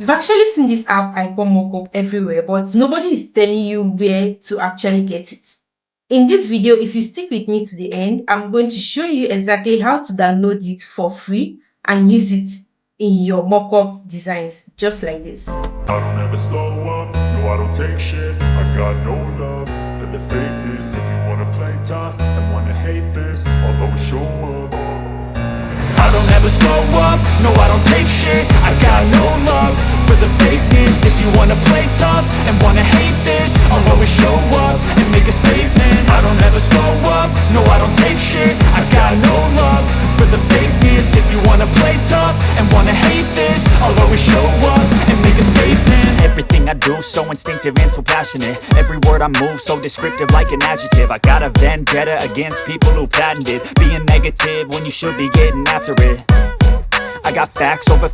You've actually seen this app icon mockup everywhere, but nobody is telling you where to actually get it. In this video, if you stick with me to the end, I'm going to show you exactly how to download it for free and use it in your mockup designs, just like this. I don't ever slow up, no I don't take shit. I got no love for the fakeness. If you wanna play tough and wanna hate this, I'll always show up. I don't ever slow up, no I don't take shit. I got no love for the fakeness. If you wanna play tough and wanna hate this, I'll always show up and make a statement. I don't ever slow up, no I don't take shit. I got no love for the fakeness. If you wanna play tough and wanna hate this, I'll always show up and make a statement. Everything I do so instinctive and so passionate. Every word I move so descriptive like an adjective. I got a vendetta against people who patented being negative when you should be getting after it. I got facts over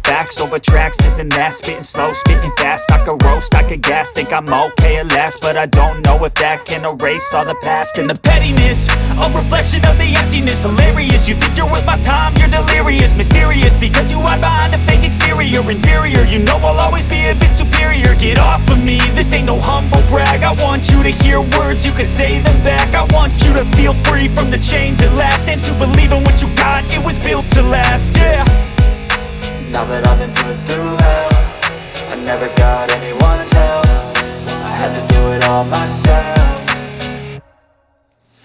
tracks, this and that. Spitting slow, spitting fast. I could roast, I could gas. Think I'm okay at last, but I don't know if that can erase all the past. And the pettiness, a reflection of the emptiness. Hilarious, you think you're worth my time, you're delirious. Mysterious, because you hide behind a fake exterior. Inferior, you know I'll always be a bit superior. Get off of me, this ain't no humble brag. I want you to hear words, you can say them back. I want you to feel free from the chains at last, and to believe in what you got, it was built to last, yeah. Now that I've been put through hell, I never got anyone's help. I had to do it all myself.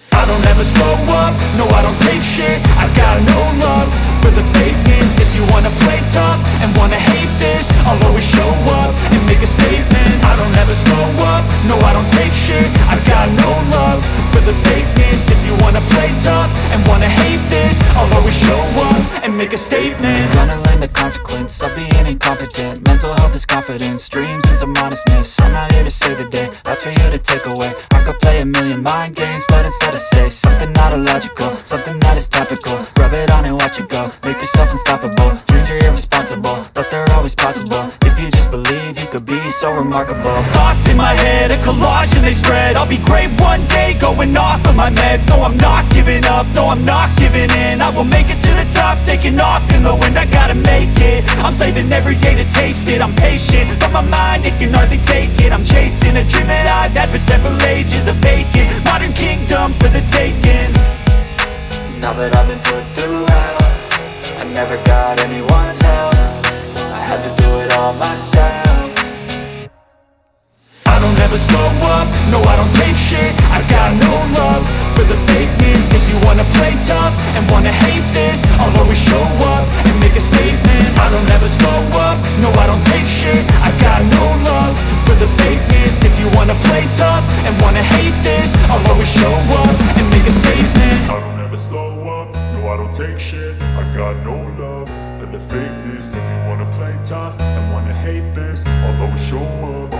I don't ever slow up, no I don't take shit. I got no love for the fakeness. If you wanna play tough and wanna hate this, I'll always show up and make a statement. I don't ever slow up, no I don't take shit. I got no love for the fakeness. If you wanna play tough and wanna hate this, I'll always show up and make a statement. Gonna learn the consequence of being incompetent. Mental health is confidence, dreams and some honestness. I'm not here to save the day, that's for you to take away. I could play a million mind games, but instead I say something not illogical, something that is topical. Rub it on and watch it go, make yourself unstoppable. Dreams are irresponsible, but they're always possible. If you just believe, you could be so remarkable. Thoughts in my head, a collage and they spread. I'll be great one day, going off of my meds. No, I'm not giving up, no, I'm not giving in. I will make it to the top, taking off in the wind. I gotta make it, I'm saving every day to taste it. I'm patient, but my mind, it can hardly take it. I'm chasing a dream that I've had for several ages. A vacant, modern kingdom for the taking. Now that I've been put through hell, I never got anyone's help. I had to do it all myself. I don't ever slow up, no I don't take shit. I got no love for the fakeness. If you wanna play tough and wanna hate this, I'll always show up and make a statement. I don't ever slow up, no I don't take shit. I got no love for the fakeness. If you wanna play tough and wanna hate this, I'll always show up and make a statement. I don't ever slow up, no I don't take shit. I got no love for the fakeness. If you wanna play tough and wanna hate this, I'll always show up.